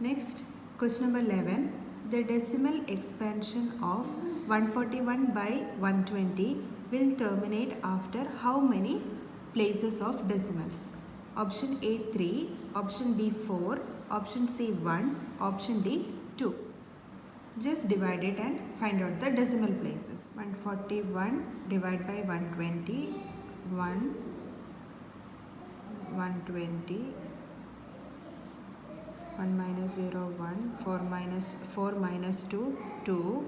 Next, question number 11. The decimal expansion of 141 by 120 will terminate after how many places of decimals? Option A 3, option B 4, option C 1, option D 2. Just divide it and find out the decimal places. 141 divided by 120, 1, 120, 1 minus 0, 1, 4 minus 2, 2,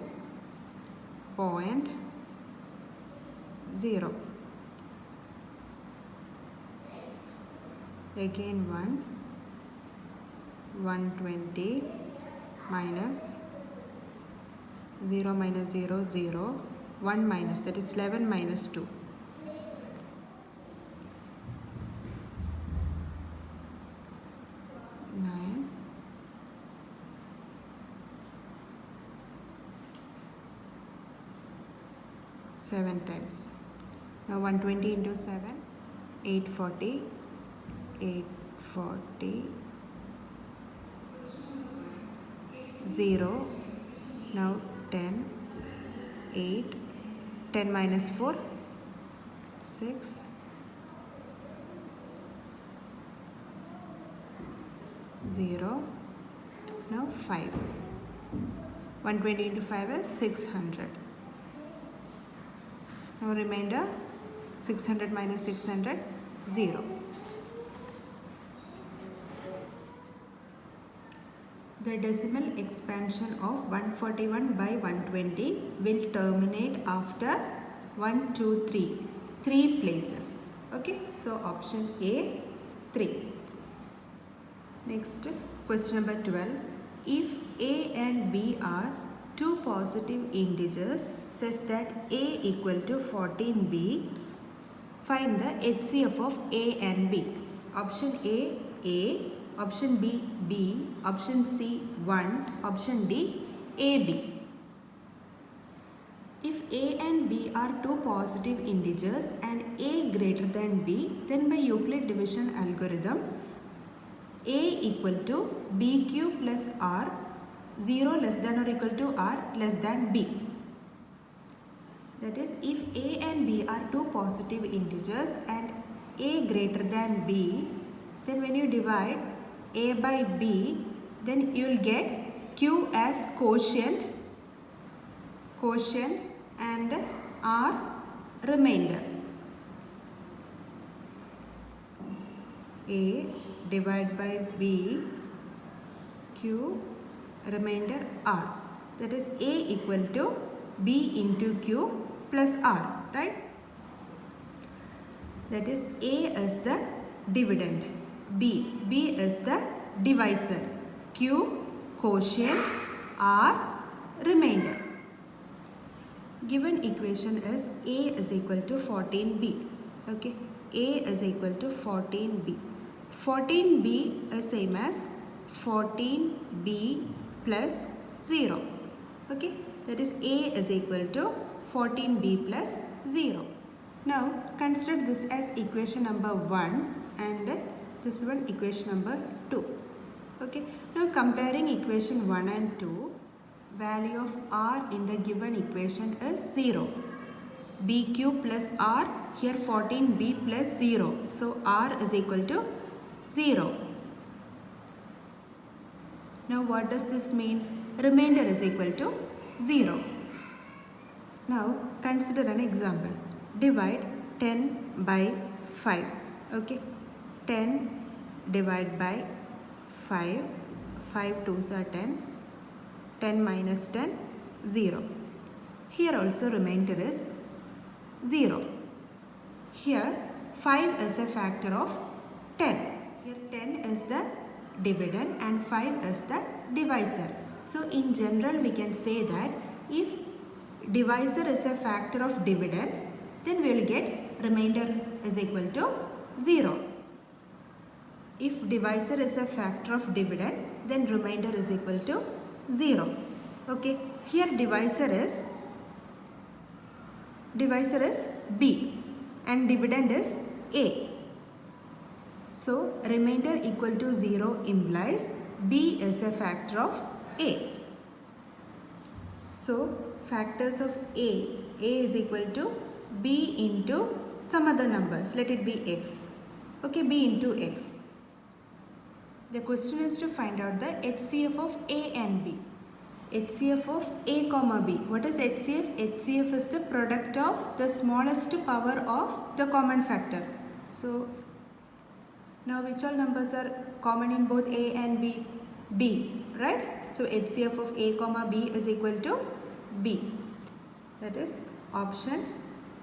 point 0. Again 1, 120 minus 0 minus 0, 0, 1 minus, that is 11 minus 2. 9, 7 times. Now 120 into 7, 840, 840, 0, now 10, 8, 10 minus 4, 6, 0, now 5. 120 into 5 is 600. Now remainder 600 minus 600, 0. The decimal expansion of 141 by 120 will terminate after 1, 2, 3. 3 places. Okay, so option A 3. Next, question number 12. If A and B are two positive integers such that A equal to 14B, find the HCF of A and B. Option A, option B, B, option C, 1, option D, AB. If A and B are two positive integers and A greater than B, then by Euclid division algorithm, A equal to BQ plus R, 0 less than or equal to R less than B. That is, if A and B are two positive integers and A greater than B, then when you divide A by B, then you will get Q as quotient and R remainder. A divided by B, Q, remainder R. That is A equal to B into Q plus R, right? That is A is the dividend, B is the divisor, Q quotient, R remainder. Given equation is A is equal to 14B. Okay, A is equal to 14B. 14B is same as 14B plus 0. Okay, that is A is equal to 14B plus 0. Now consider this as equation number 1 and this one equation number 2. Okay, now comparing equation 1 and 2, value of R in the given equation is 0. BQ plus R, here 14B plus 0. So R is equal to 0. Now what does this mean? Remainder is equal to 0. Now consider an example. Divide 10 by 5. Okay, 10 divided by 5. 5 2s are 10. 10 minus 10, 0. Here also remainder is 0. Here 5 is a factor of 10. Here 10 is the dividend and 5 is the divisor. So in general we can say that if divisor is a factor of dividend, then we will get remainder is equal to 0. If divisor is a factor of dividend, then remainder is equal to 0. Okay, here divisor is B and dividend is A. So remainder equal to 0 implies B is a factor of A. So factors of A is equal to B into some other numbers. Let it be X. Okay, B into X. The question is to find out the HCF of A and B. HCF of A comma B. What is HCF? HCF is the product of the smallest power of the common factor. So now which all numbers are common in both A and B? B, right? So HCF of A comma B is equal to B. That is option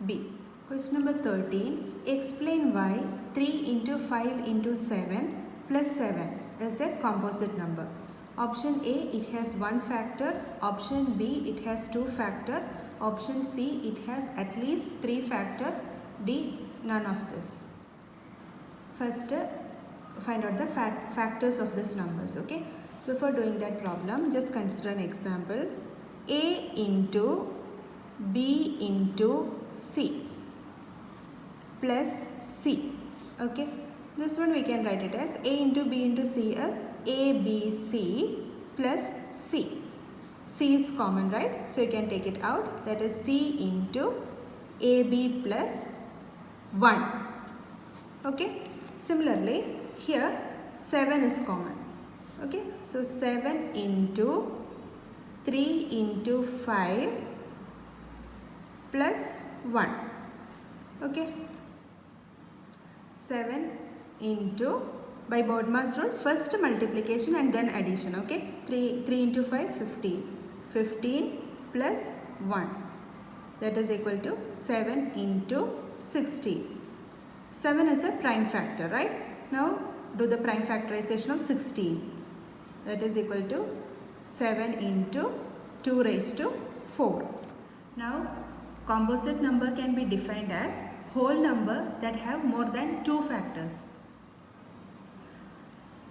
B. Question number 13. Explain why 3 into 5 into 7 plus 7 is a composite number. Option A, it has one factor. Option B, it has two factor. Option C, it has at least three factor. D, none of this. First, find out the factors of these numbers. Okay. Before doing that problem, just consider an example. A into B into C plus C. Okay. This one we can write it as A into B into C as ABC plus C. C is common, right? So you can take it out. That is C into AB plus 1. Okay. Similarly, here 7 is common. Okay. So 7 into 3 into 5 plus 1. Okay. 7 into, by Bodmer's rule, first multiplication and then addition. Okay. 3 into 5, 15. 15 plus 1. That is equal to 7 into 16. 7 is a prime factor, right? Now do the prime factorization of 16. That is equal to 7 into 2 raised to 4. Now composite number can be defined as whole number that have more than 2 factors.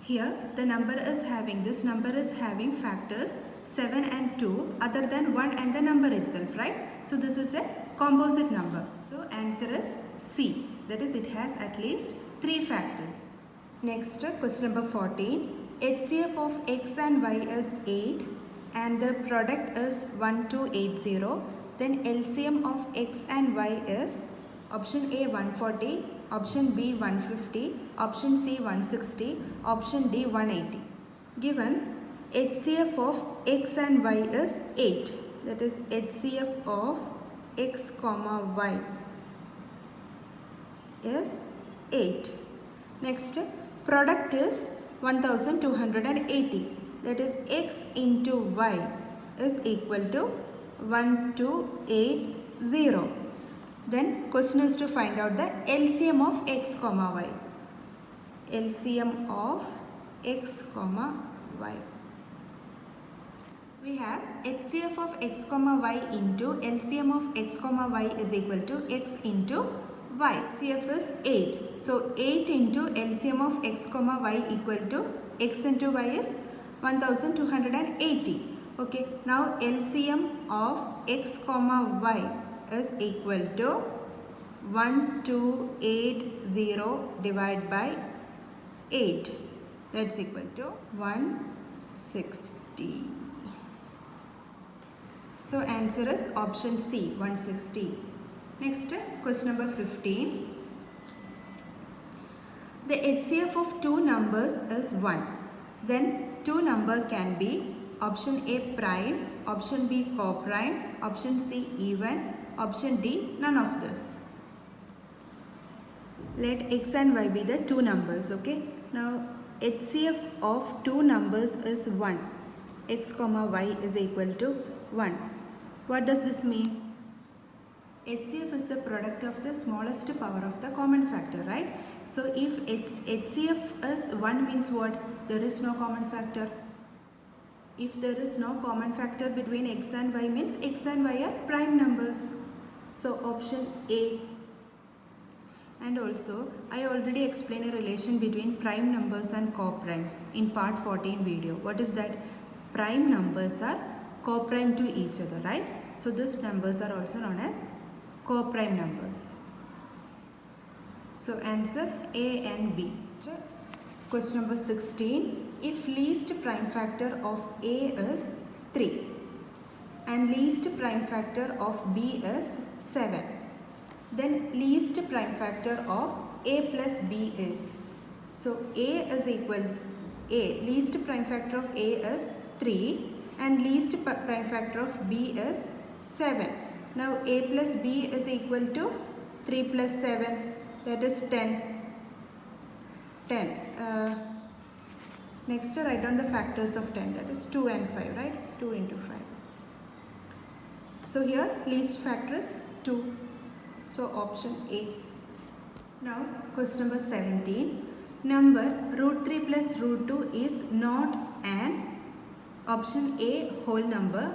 Here the number is having, this number is having factors 7 and 2 other than 1 and the number itself, right? So this is a composite number. So answer is C. That is, it has at least 3 factors. Next, question number 14. HCF of X and Y is 8 and the product is 1280. Then LCM of X and Y is option A 140, option B 150, option C 160, option D 180. Given HCF of X and Y is 8. That is HCF of X comma Y is 8. Next, product is 1280. That is X into Y is equal to 1280. Then question is to find out the LCM of X comma Y. LCM of X comma Y. We have HCF of X comma Y into LCM of X comma Y is equal to X into Y. CF is 8. So 8 into LCM of X comma Y equal to X into Y is 1280. Okay. Now LCM of X comma Y is equal to 1280 divided by 8. That's equal to 160. So answer is option C, 160. Next, question number 15. The HCF of two numbers is 1. Then two number can be option A prime, option B co-prime, option C even, option D none of this. Let X and Y be the two numbers. Okay. Now HCF of two numbers is 1. X comma Y is equal to 1. What does this mean? HCF is the product of the smallest power of the common factor, right? So if HCF is 1 means what? There is no common factor. If there is no common factor between X and Y means X and Y are prime numbers. So option A. And also I already explained a relation between prime numbers and co-primes in part 14 video. What is that? Prime numbers are co-prime to each other, right? So these numbers are also known as co-prime numbers. So answer A and B. Question number 16. if least prime factor of A is 3 and least prime factor of B is 7, then least prime factor of A plus B is, so A is equal, least prime factor of A is 3 and least prime factor of B is 7. Now A plus B is equal to 3 plus 7, that is 10. Next write down the factors of 10, that is 2 and 5, right? 2 into 5. So here least factor is 2. So option A. Now question number 17. Number root 3 plus root 2 is not an option A whole number,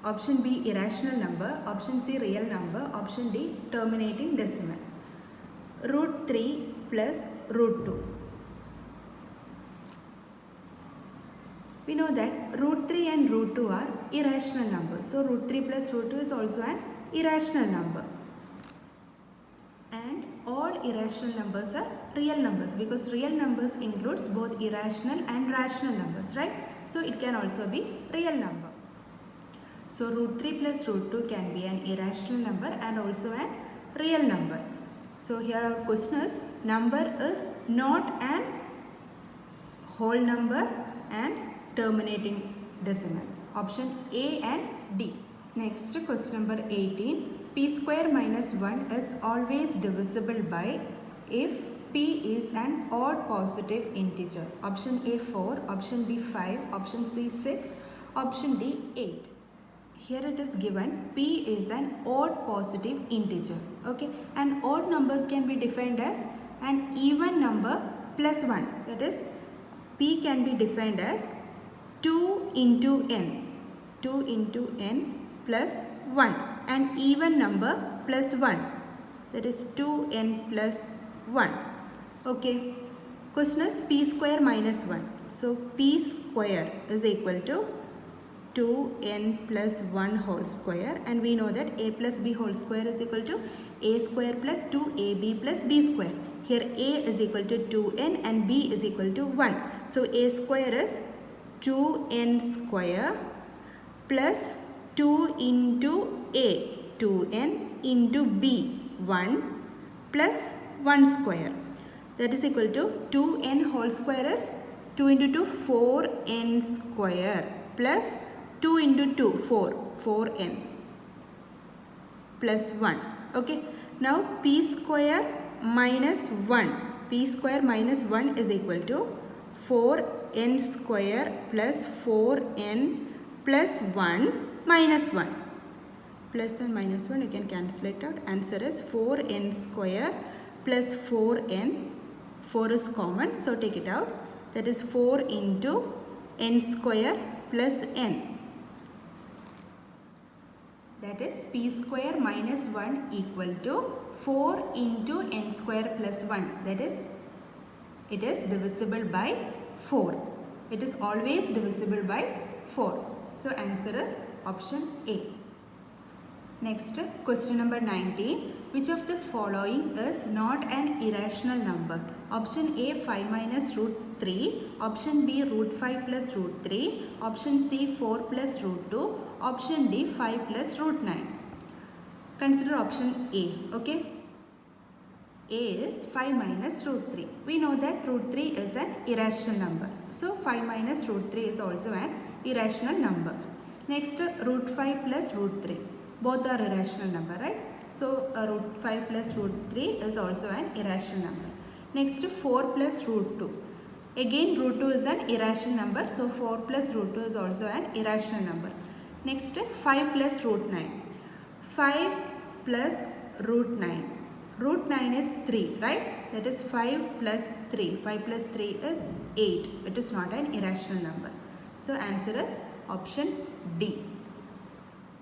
option B irrational number, option C real number, option D terminating decimal. Root 3 plus root 2. We know that root 3 and root 2 are irrational numbers. So root 3 plus root 2 is also an irrational number. And all irrational numbers are real numbers because real numbers includes both irrational and rational numbers, right? So it can also be real number. So root 3 plus root 2 can be an irrational number and also an real number. So here our question is, number is not an whole number and terminating decimal. Option A and D. Next question number 18. P square minus 1 is always divisible by if P is an odd positive integer. Option A 4, option B 5, option C 6, option D 8. Here it is given P is an odd positive integer. Okay, and odd numbers can be defined as an even number plus 1. That is, P can be defined as 2 into n. 2 into n plus 1. An even number plus 1. That is 2n plus 1. Okay. Question is P square minus 1. So P square is equal to 2n plus 1 whole square, and we know that a plus b whole square is equal to a square plus 2ab plus b square. Here a is equal to 2n and b is equal to 1. So a square is 2n square plus 2 into a, 2n, into b, 1 plus 1 square. That is equal to 2n whole square is 2 into 2, 4n square plus 2 into 2, 4, 4n plus 1. Okay. Now p square minus 1. P square minus 1 is equal to 4n square plus 4n plus 1 minus 1. Plus and minus 1 you can cancel it out. Answer is 4n square plus 4n. 4 is common, so take it out. That is 4 into n square plus n. That is p square minus 1 equal to 4 into n square plus 1. That is, it is divisible by 4. It is always divisible by 4. So answer is option A. Next, question number 19. Which of the following is not an irrational number? Option A 5 minus root 3. Option B root 5 plus root 3. Option C 4 plus root 2. Option D 5 plus root 9. Consider option A. Okay. A is 5 minus root 3. We know that root 3 is an irrational number. So 5 minus root 3 is also an irrational number. Next, root 5 plus root 3. Both are irrational number, right? So root 5 plus root 3 is also an irrational number. Next, 4 plus root 2. Again root 2 is an irrational number. So 4 plus root 2 is also an irrational number. Next, 5 plus root 9. 5 plus root 9. Root 9 is 3, right? That is 5 plus 3. 5 plus 3 is 8. It is not an irrational number. So answer is option D.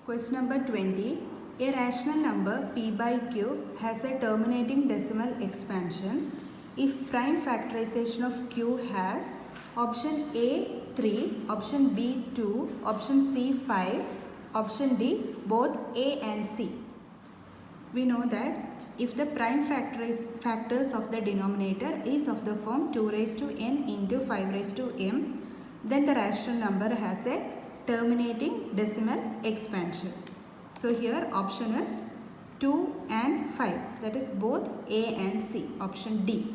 Question number 20. A rational number p by q has a terminating decimal expansion if prime factorization of q has option A 3, option B 2, option C 5, option D both A and C. We know that if the prime factors of the denominator is of the form 2 raised to n into 5 raised to m, then the rational number has a terminating decimal expansion. So here option is 2 and 5, that is both A and C, option D.